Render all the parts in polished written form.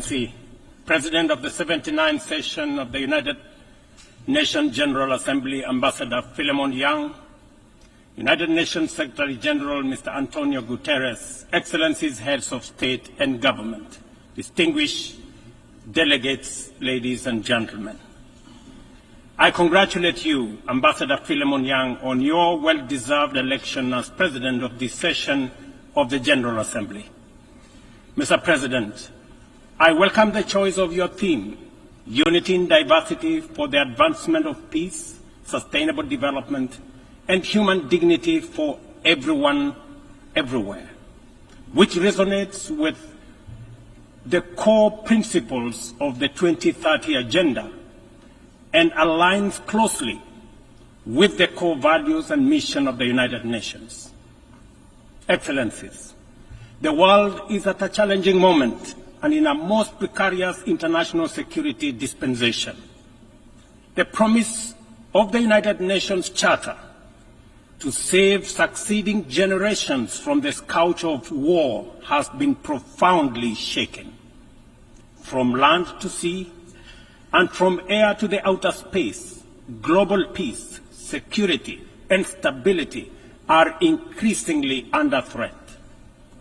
Excellency, President of the 79th session of the United Nations General Assembly, Ambassador Philemon Yang, United Nations Secretary General, Mr. Antonio Guterres, Excellencies, Heads of State and Government, distinguished delegates, ladies and gentlemen. I congratulate you, Ambassador Philemon Yang, on your well-deserved election as President of this session of the General Assembly. Mr. President, I welcome the choice of your theme, Unity in Diversity for the Advancement of Peace, Sustainable Development, and Human Dignity for Everyone, Everywhere, which resonates with the core principles of the 2030 Agenda and aligns closely with the core values and mission of the United Nations. Excellencies, the world is at a challenging moment and in a most precarious international security dispensation. The promise of the United Nations Charter to save succeeding generations from the scourge of war has been profoundly shaken. From land to sea, and from air to the outer space, global peace, security, and stability are increasingly under threat.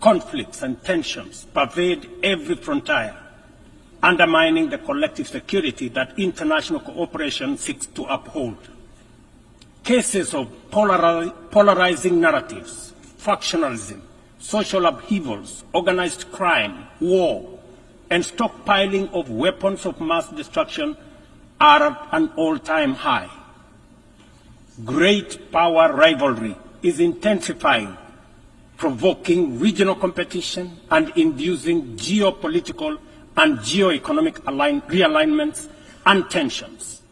Conflicts and tensions pervade every frontier, undermining the collective security that international cooperation seeks to uphold. Cases of polarizing narratives, factionalism, social upheavals, organized crime, war, and stockpiling of weapons of mass destruction are at an all-time high. Great power rivalry is intensifying, provoking regional competition and inducing geopolitical and geoeconomic realignments and tensions.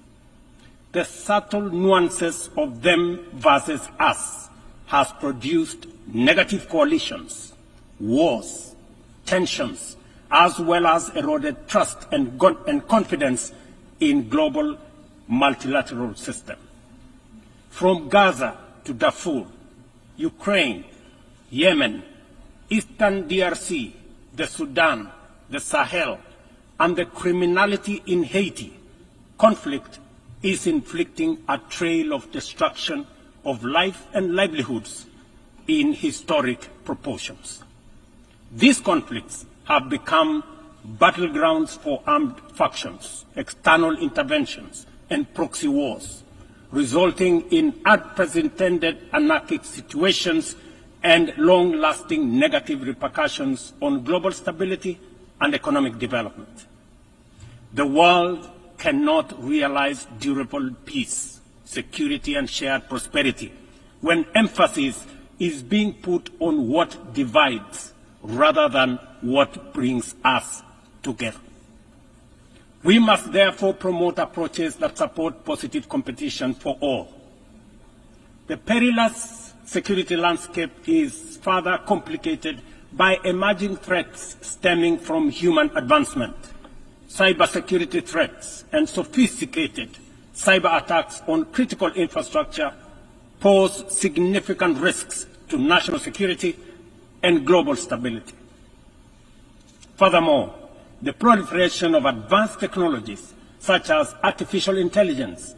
The subtle nuances of them versus us has produced negative coalitions, wars, tensions, as well as eroded trust and confidence in global multilateral system. From Gaza to Darfur, Ukraine, Yemen, Eastern DRC, the Sudan, the Sahel, and the criminality in Haiti, conflict is inflicting a trail of destruction of life and livelihoods in historic proportions. These conflicts have become battlegrounds for armed factions, external interventions, and proxy wars, resulting in unprecedented anarchic situations and long-lasting negative repercussions on global stability and economic development. The world cannot realize durable peace, security, and shared prosperity when emphasis is being put on what divides rather than what brings us together. We must therefore promote approaches that support positive competition for all. The perilous security landscape is further complicated by emerging threats stemming from human advancement, cybersecurity threats, and sophisticated cyber attacks on critical infrastructure pose significant risks to national security and global stability. Furthermore, the proliferation of advanced technologies such as artificial intelligence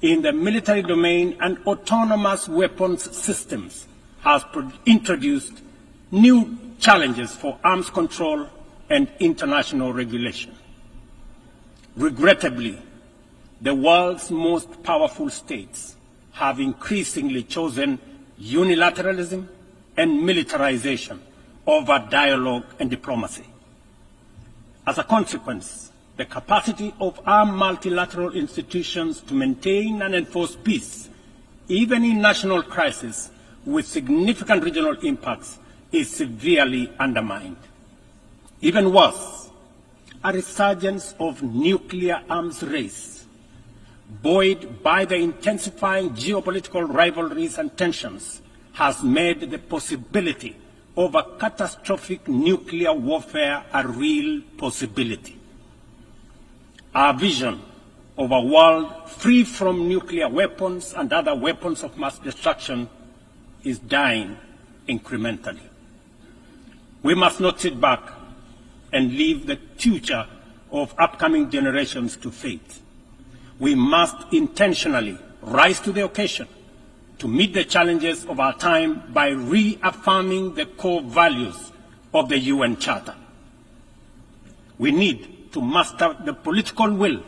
in the military domain and autonomous weapons systems has introduced new challenges for arms control and international regulation. Regrettably, the world's most powerful states have increasingly chosen unilateralism and militarization over dialogue and diplomacy. As a consequence, the capacity of our multilateral institutions to maintain and enforce peace, even in national crises with significant regional impacts, is severely undermined. Even worse, a resurgence of nuclear arms race, buoyed by the intensifying geopolitical rivalries and tensions, has made the possibility of a catastrophic nuclear warfare a real possibility. Our vision of a world free from nuclear weapons and other weapons of mass destruction is dying incrementally. We must not sit back and leave the future of upcoming generations to faith. We must intentionally rise to the occasion to meet the challenges of our time by reaffirming the core values of the UN Charter. We need to muster the political will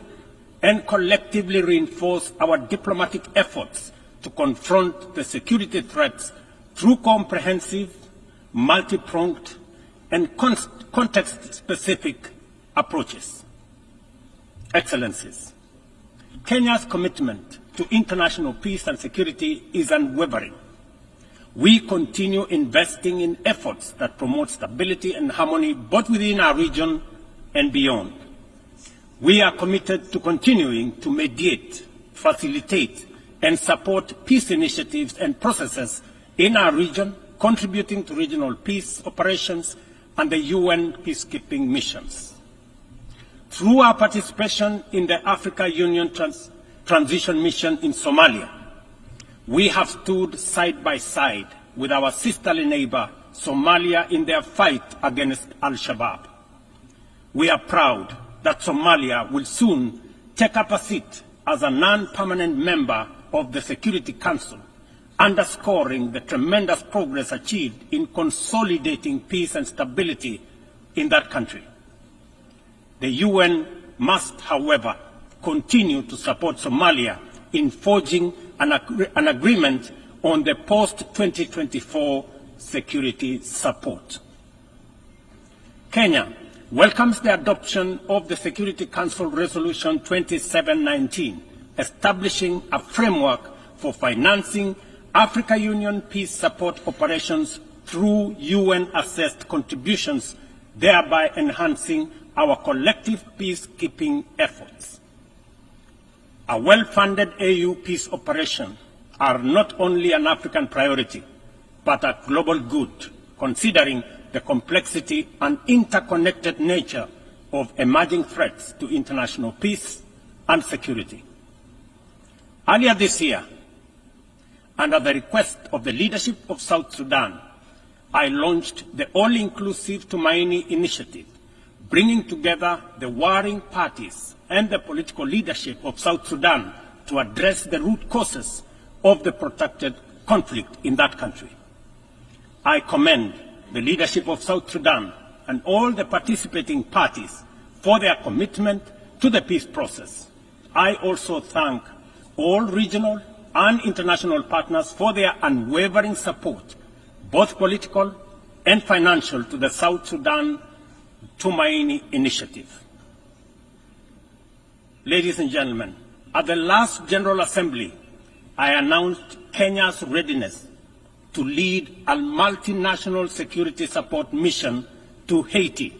and collectively reinforce our diplomatic efforts to confront the security threats through comprehensive, multi-pronged, and context-specific approaches. Excellencies, Kenya's commitment to international peace and security is unwavering. We continue investing in efforts that promote stability and harmony both within our region and beyond. We are committed to continuing to mediate, facilitate, and support peace initiatives and processes in our region, contributing to regional peace operations and the UN peacekeeping missions. Through our participation in the Africa Union Transition Mission in Somalia, we have stood side by side with our sisterly neighbor, Somalia, in their fight against Al-Shabaab. We are proud that Somalia will soon take up a seat as a non-permanent member of the Security Council, underscoring the tremendous progress achieved in consolidating peace and stability in that country. The UN must, however, continue to support Somalia in forging an agreement on the post-2024 security support. Kenya welcomes the adoption of the Security Council Resolution 2719, establishing a framework for financing Africa Union peace support operations through UN-assessed contributions, thereby enhancing our collective peacekeeping efforts. A well-funded AU peace operation are not only an African priority, but a global good, considering the complexity and interconnected nature of emerging threats to international peace and security. Earlier this year, under the request of the leadership of South Sudan, I launched the all-inclusive Tumaini initiative, bringing together the warring parties and the political leadership of South Sudan to address the root causes of the protracted conflict in that country. I commend the leadership of South Sudan and all the participating parties for their commitment to the peace process. I also thank all regional and international partners for their unwavering support, both political and financial, to the South Sudan Tumaini initiative. Ladies and gentlemen, at the last General Assembly, I announced Kenya's readiness to lead a multinational security support mission to Haiti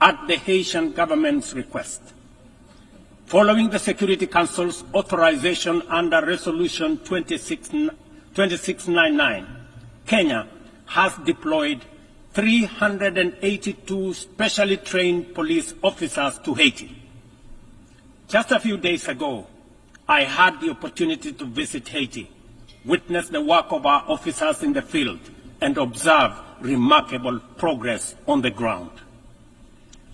at the Haitian government's request. Following the Security Council's authorization under Resolution 2699, Kenya has deployed 382 specially trained police officers to Haiti. Just a few days ago, I had the opportunity to visit Haiti, witness the work of our officers in the field, and observe remarkable progress on the ground.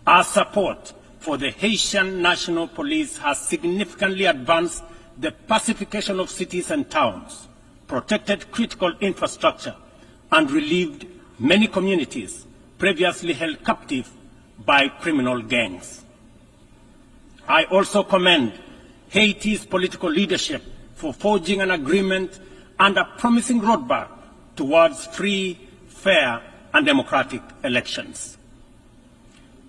Our support for the Haitian National Police has significantly advanced the pacification of cities and towns, protected critical infrastructure, and relieved many communities previously held captive by criminal gangs. I also commend Haiti's political leadership for forging an agreement and a promising roadmap towards free, fair, and democratic elections.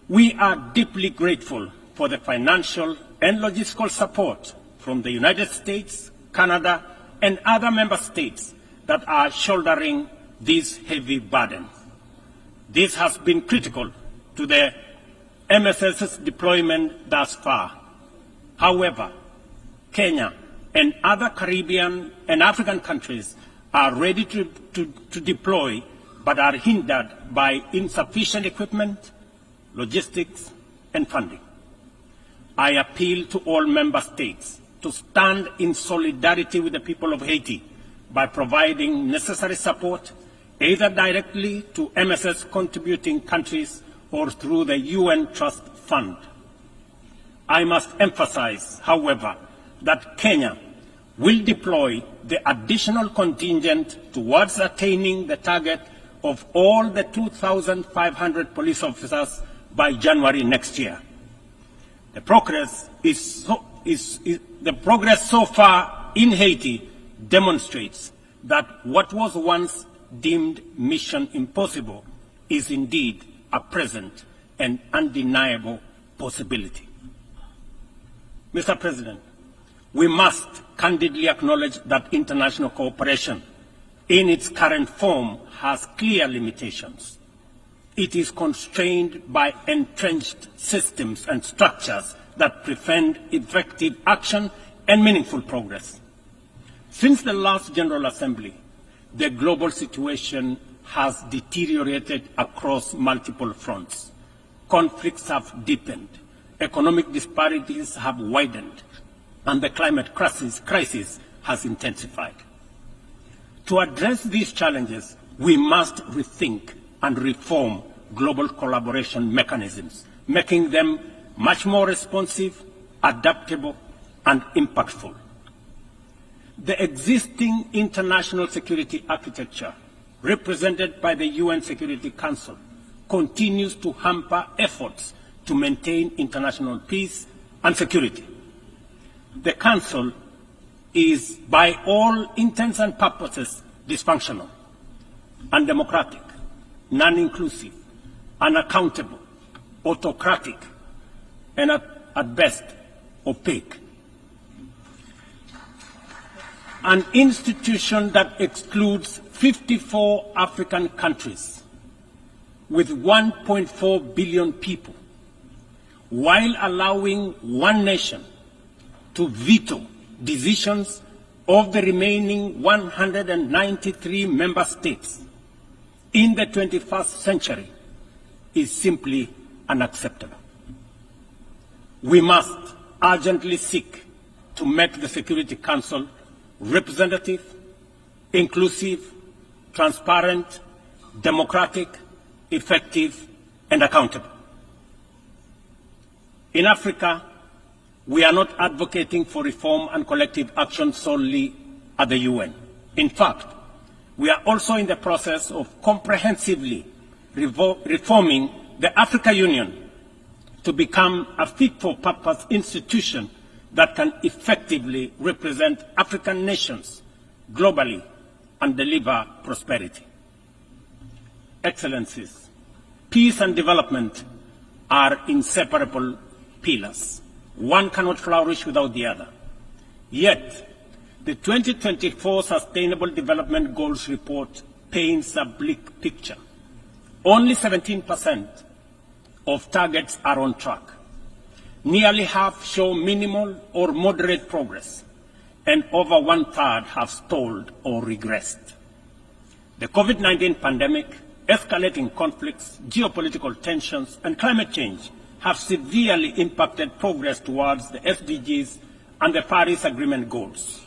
We are deeply grateful for the financial and logistical support from the United States, Canada, and other member states that are shouldering this heavy burden. This has been critical to the MSS's deployment thus far. However, Kenya and other Caribbean and African countries are ready to deploy, but are hindered by insufficient equipment, logistics, and funding. I appeal to all member states to stand in solidarity with the people of Haiti by providing necessary support, either directly to MSS contributing countries or through the UN Trust Fund. I must emphasize, however, that Kenya will deploy the additional contingent towards attaining the target of all the 2,500 police officers by January next year. The progress so far in Haiti demonstrates that what was once deemed mission impossible is indeed a present and undeniable possibility. Mr. President, we must candidly acknowledge that international cooperation in its current form has clear limitations. It is constrained by entrenched systems and structures that prevent effective action and meaningful progress. Since the last General Assembly, the global situation has deteriorated across multiple fronts. Conflicts have deepened, economic disparities have widened, and the climate crisis has intensified. To address these challenges, we must rethink and reform global collaboration mechanisms, making them much more responsive, adaptable, and impactful. The existing international security architecture, represented by the UN Security Council, continues to hamper efforts to maintain international peace and security. The Council is, by all intents and purposes, dysfunctional, undemocratic, non-inclusive, unaccountable, autocratic, and at best, opaque. An institution that excludes 54 African countries with 1.4 billion people, while allowing one nation to veto decisions of the remaining 193 member states in the 21st century, is simply unacceptable. We must urgently seek to make the Security Council representative, inclusive, transparent, democratic, effective, and accountable. In Africa, we are not advocating for reform and collective action solely at the UN. In fact, we are also in the process of comprehensively reforming the African Union to become a fit-for-purpose institution that can effectively represent African nations globally and deliver prosperity. Excellencies, peace and development are inseparable pillars. One cannot flourish without the other. Yet, the 2024 Sustainable Development Goals report paints a bleak picture. Only 17% of targets are on track. Nearly half show minimal or moderate progress, and over one-third have stalled or regressed. The COVID-19 pandemic, escalating conflicts, geopolitical tensions, and climate change have severely impacted progress towards the SDGs and the Paris Agreement goals.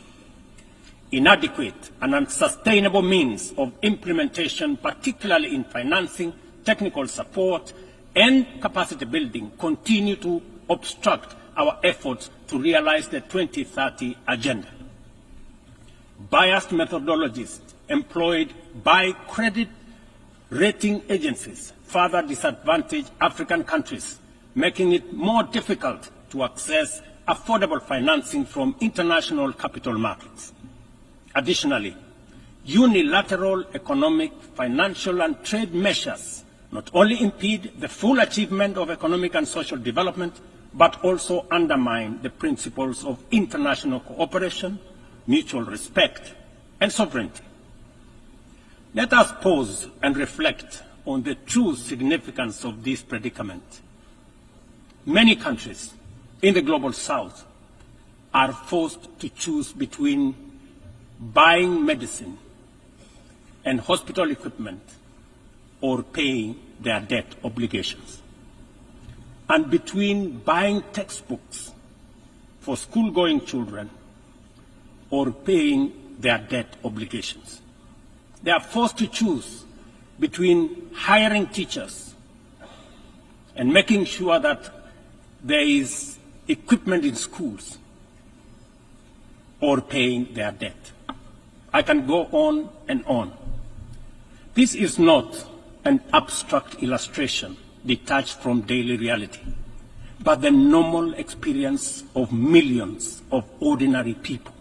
Inadequate and unsustainable means of implementation, particularly in financing, technical support, and capacity building, continue to obstruct our efforts to realize the 2030 agenda. Biased methodologies employed by credit rating agencies further disadvantage African countries, making it more difficult to access affordable financing from international capital markets. Additionally, unilateral economic, financial, and trade measures not only impede the full achievement of economic and social development, but also undermine the principles of international cooperation, mutual respect, and sovereignty. Let us pause and reflect on the true significance of this predicament. Many countries in the global south are forced to choose between buying medicine and hospital equipment or paying their debt obligations, and between buying textbooks for school-going children or paying their debt obligations. They are forced to choose between hiring teachers and making sure that there is equipment in schools, or paying their debt. I can go on and on. This is not an abstract illustration detached from daily reality, but the normal experience of millions of ordinary people.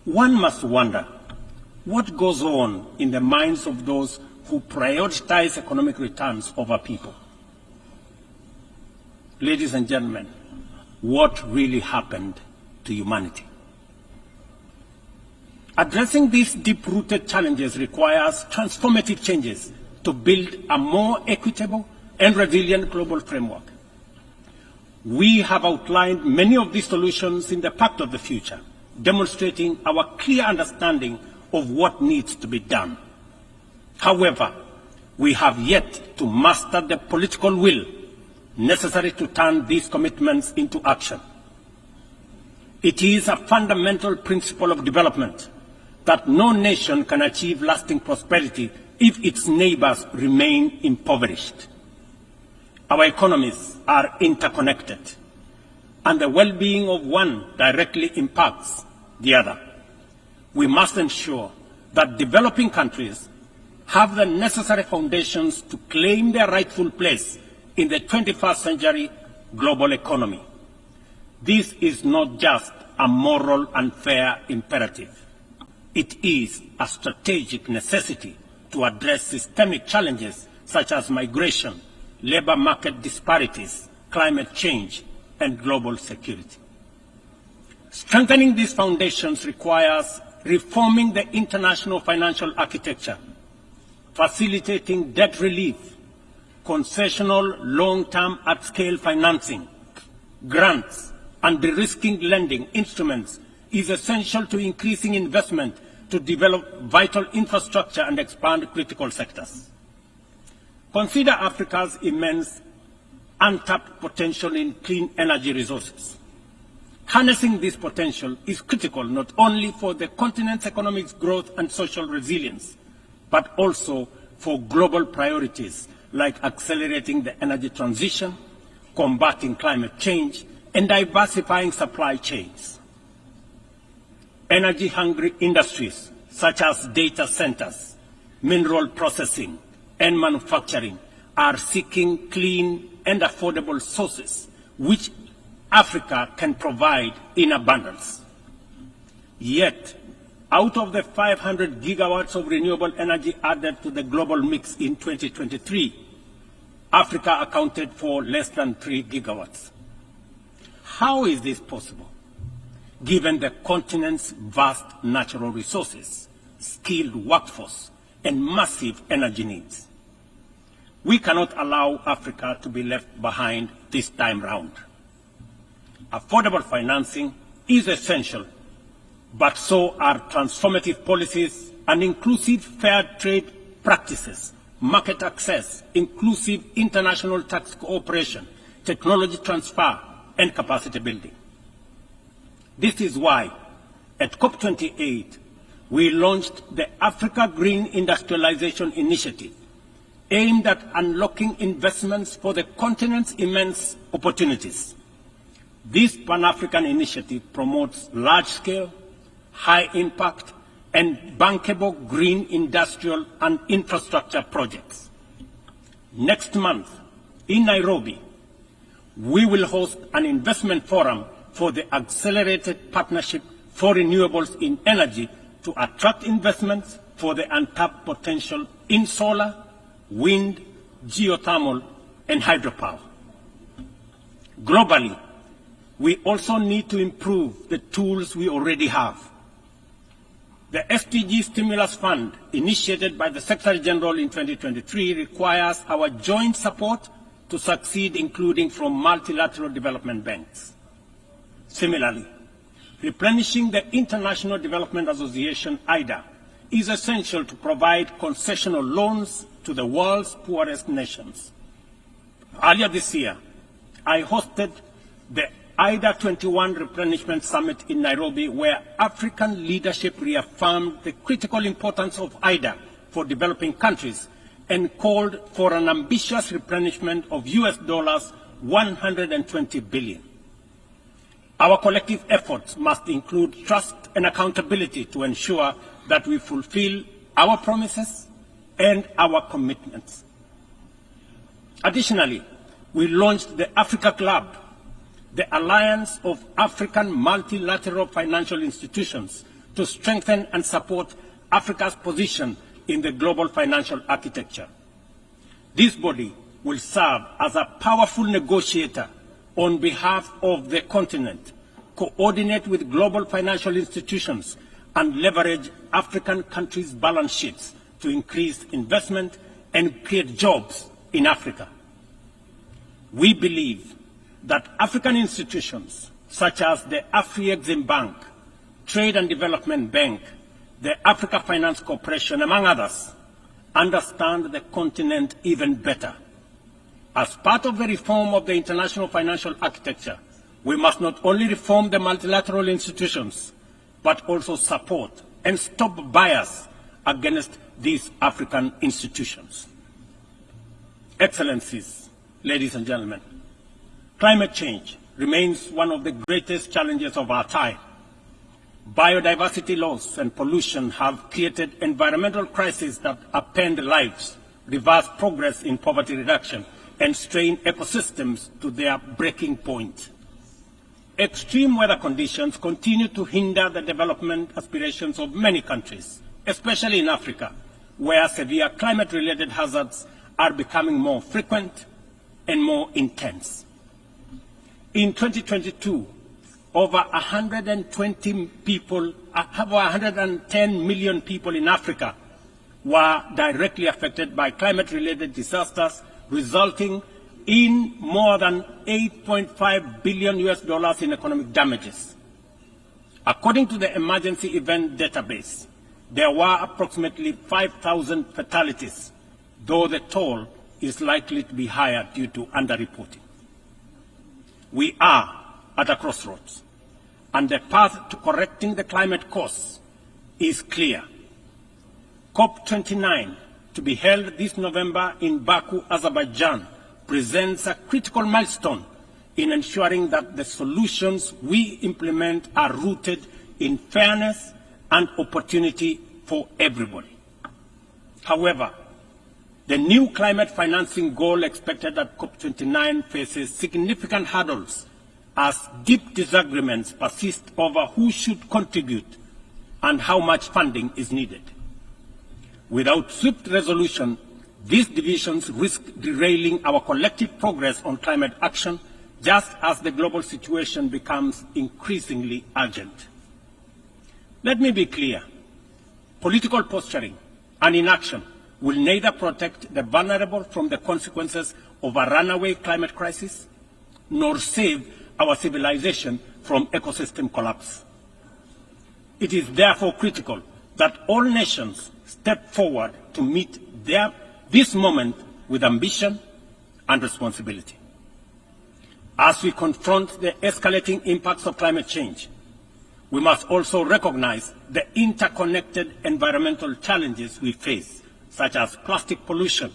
One must wonder what goes on in the minds of those who prioritize economic returns over people. Ladies and gentlemen, what really happened to humanity? Addressing these deep-rooted challenges requires transformative changes to build a more equitable and resilient global framework. We have outlined many of these solutions in the Pact of the Future, demonstrating our clear understanding of what needs to be done. However, we have yet to master the political will necessary to turn these commitments into action. It is a fundamental principle of development that no nation can achieve lasting prosperity if its neighbors remain impoverished. Our economies are interconnected, and the well-being of one directly impacts the other. We must ensure that developing countries have the necessary foundations to claim their rightful place in the 21st century global economy. This is not just a moral and fair imperative. It is a strategic necessity to address systemic challenges such as migration, labor market disparities, climate change, and global security. Strengthening these foundations requires reforming the international financial architecture, facilitating debt relief, concessional long-term at-scale financing, grants, and de-risking lending instruments is essential to increasing investment to develop vital infrastructure and expand critical sectors. Consider Africa's immense untapped potential in clean energy resources. Harnessing this potential is critical not only for the continent's economic growth and social resilience, but also for global priorities like accelerating the energy transition, combating climate change, and diversifying supply chains. Energy-hungry industries such as data centers, mineral processing, and manufacturing are seeking clean and affordable sources which Africa can provide in abundance. Yet, out of the 500 gigawatts of renewable energy added to the global mix in 2023, Africa accounted for less than 3 gigawatts. How is this possible, given the continent's vast natural resources, skilled workforce, and massive energy needs? We cannot allow Africa to be left behind this time round. Affordable financing is essential, but so are transformative policies and inclusive fair trade practices, market access, inclusive international tax cooperation, technology transfer, and capacity building. This is why, at COP28, we launched the Africa Green Industrialization Initiative, aimed at unlocking investments for the continent's immense opportunities. This Pan-African initiative promotes large-scale, high-impact, and bankable green industrial and infrastructure projects. Next month, in Nairobi, we will host an investment forum for the Accelerated Partnership for Renewables in Energy to attract investments for the untapped potential in solar, wind, geothermal, and hydropower. Globally, we also need to improve the tools we already have. The SDG Stimulus Fund, initiated by the Secretary General in 2023, requires our joint support to succeed, including from multilateral development banks. Similarly, replenishing the International Development Association, IDA, is essential to provide concessional loans to the world's poorest nations. Earlier this year, I hosted the IDA 21 Replenishment Summit in Nairobi, where African leadership reaffirmed the critical importance of IDA for developing countries and called for an ambitious replenishment of US $120 billion. Our collective efforts must include trust and accountability to ensure that we fulfill our promises and our commitments. Additionally, we launched the Africa Club, the alliance of African multilateral financial institutions, to strengthen and support Africa's position in the global financial architecture. This body will serve as a powerful negotiator on behalf of the continent, coordinate with global financial institutions, and leverage African countries' balance sheets to increase investment and create jobs in Africa. We believe that African institutions such as the Afri-Exim Bank, Trade and Development Bank, the Africa Finance Corporation, among others, understand the continent even better. As part of the reform of the international financial architecture, we must not only reform the multilateral institutions, but also support and stop bias against these African institutions. Excellencies, ladies and gentlemen, climate change remains one of the greatest challenges of our time. Biodiversity loss and pollution have created environmental crises that upend lives, reverse progress in poverty reduction, and strain ecosystems to their breaking point. Extreme weather conditions continue to hinder the development aspirations of many countries, especially in Africa, where severe climate-related hazards are becoming more frequent and more intense. In 2022, over 110 million people in Africa were directly affected by climate-related disasters, resulting in more than $8.5 billion in economic damages. According to the Emergency Event Database, there were approximately 5,000 fatalities, though the toll is likely to be higher due to underreporting. We are at a crossroads, and the path to correcting the climate course is clear. COP29, to be held this November in Baku, Azerbaijan, presents a critical milestone in ensuring that the solutions we implement are rooted in fairness and opportunity for everybody. However, the new climate financing goal expected at COP29 faces significant hurdles as deep disagreements persist over who should contribute and how much funding is needed. Without swift resolution, these divisions risk derailing our collective progress on climate action, just as the global situation becomes increasingly urgent. Let me be clear. Political posturing and inaction will neither protect the vulnerable from the consequences of a runaway climate crisis, nor save our civilization from ecosystem collapse. It is therefore critical that all nations step forward to meet this moment with ambition and responsibility. As we confront the escalating impacts of climate change, we must also recognize the interconnected environmental challenges we face, such as plastic pollution,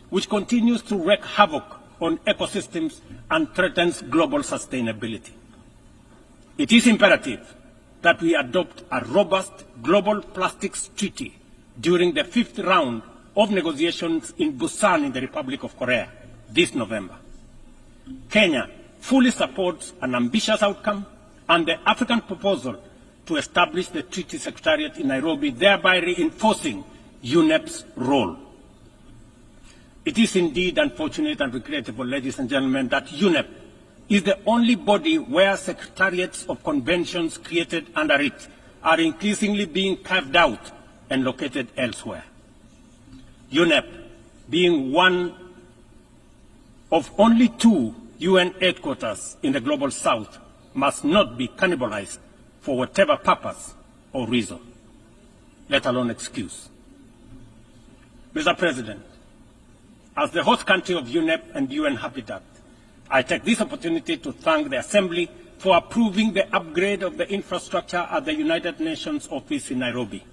which continues to wreak havoc on ecosystems and threatens global sustainability. It is imperative that we adopt a robust global plastics treaty during the 5th round of negotiations in Busan in the Republic of Korea this November. Kenya fully supports an ambitious outcome and the African proposal to establish the Treaty Secretariat in Nairobi, thereby reinforcing UNEP's role. It is indeed unfortunate and regrettable, ladies and gentlemen, that UNEP is the only body where secretariats of conventions created under it are increasingly being carved out and located elsewhere. UNEP, being one of only 2 UN headquarters in the global south, must not be cannibalized for whatever purpose or reason, let alone excuse. Mr. President, as the host country of UNEP and UN Habitat, I take this opportunity to thank the Assembly for approving the upgrade of the infrastructure at the United Nations office in Nairobi,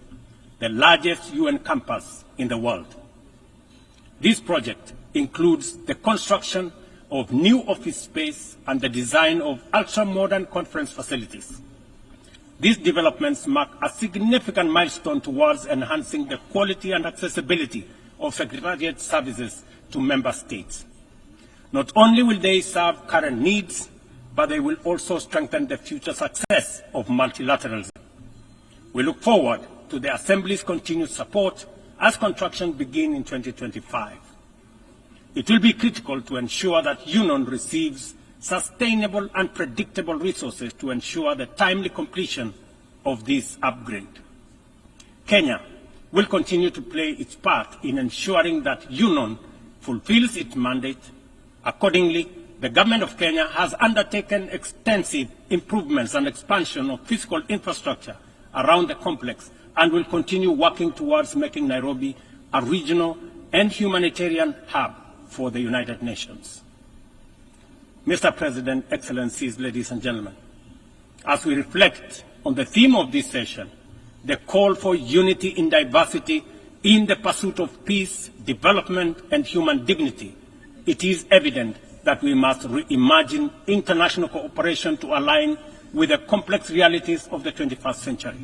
the largest UN campus in the world. This project includes the construction of new office space and the design of ultra-modern conference facilities. These developments mark a significant milestone towards enhancing the quality and accessibility of Secretariat services to member states. Not only will they serve current needs, but they will also strengthen the future success of multilateralism. We look forward to the Assembly's continued support as construction begins in 2025. It will be critical to ensure that UNON receives sustainable and predictable resources to ensure the timely completion of this upgrade. Kenya will continue to play its part in ensuring that UNON fulfills its mandate. Accordingly, the Government of Kenya has undertaken extensive improvements and expansion of physical infrastructure around the complex and will continue working towards making Nairobi a regional and humanitarian hub for the United Nations. Mr. President, Excellencies, ladies and gentlemen, as we reflect on the theme of this session, the call for unity in diversity in the pursuit of peace, development, and human dignity, it is evident that we must reimagine international cooperation to align with the complex realities of the 21st century.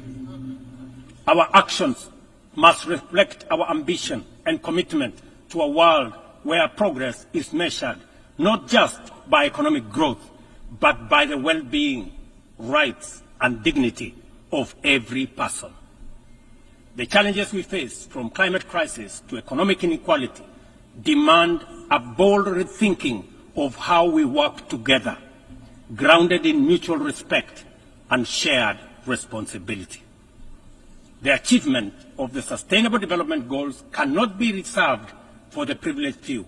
Our actions must reflect our ambition and commitment to a world where progress is measured not just by economic growth, but by the well-being, rights, and dignity of every person. The challenges we face, from climate crisis to economic inequality, demand a bold rethinking of how we work together, grounded in mutual respect and shared responsibility. The achievement of the Sustainable Development Goals cannot be reserved for the privileged few.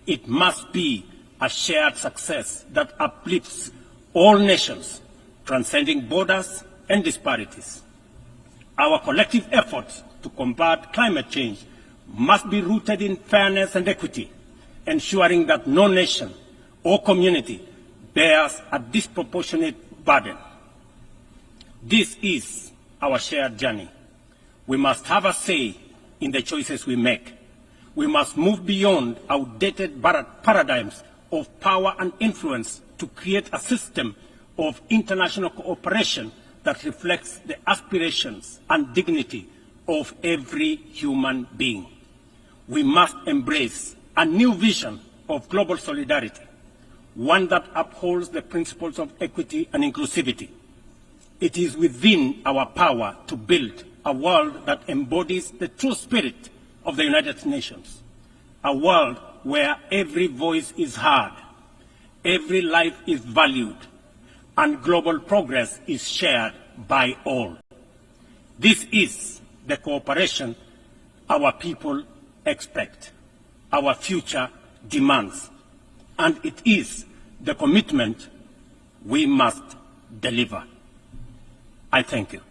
It must be a shared success that uplifts all nations, transcending borders and disparities. Our collective efforts to combat climate change must be rooted in fairness and equity, ensuring that no nation or community bears a disproportionate burden. This is our shared journey. We must have a say in the choices we make. We must move beyond outdated paradigms of power and influence to create a system of international cooperation that reflects the aspirations and dignity of every human being. We must embrace a new vision of global solidarity, one that upholds the principles of equity and inclusivity. It is within our power to build a world that embodies the true spirit of the United Nations, a world where every voice is heard, every life is valued, and global progress is shared by all. This is the cooperation our people expect, our future demands, and it is the commitment we must deliver. I thank you.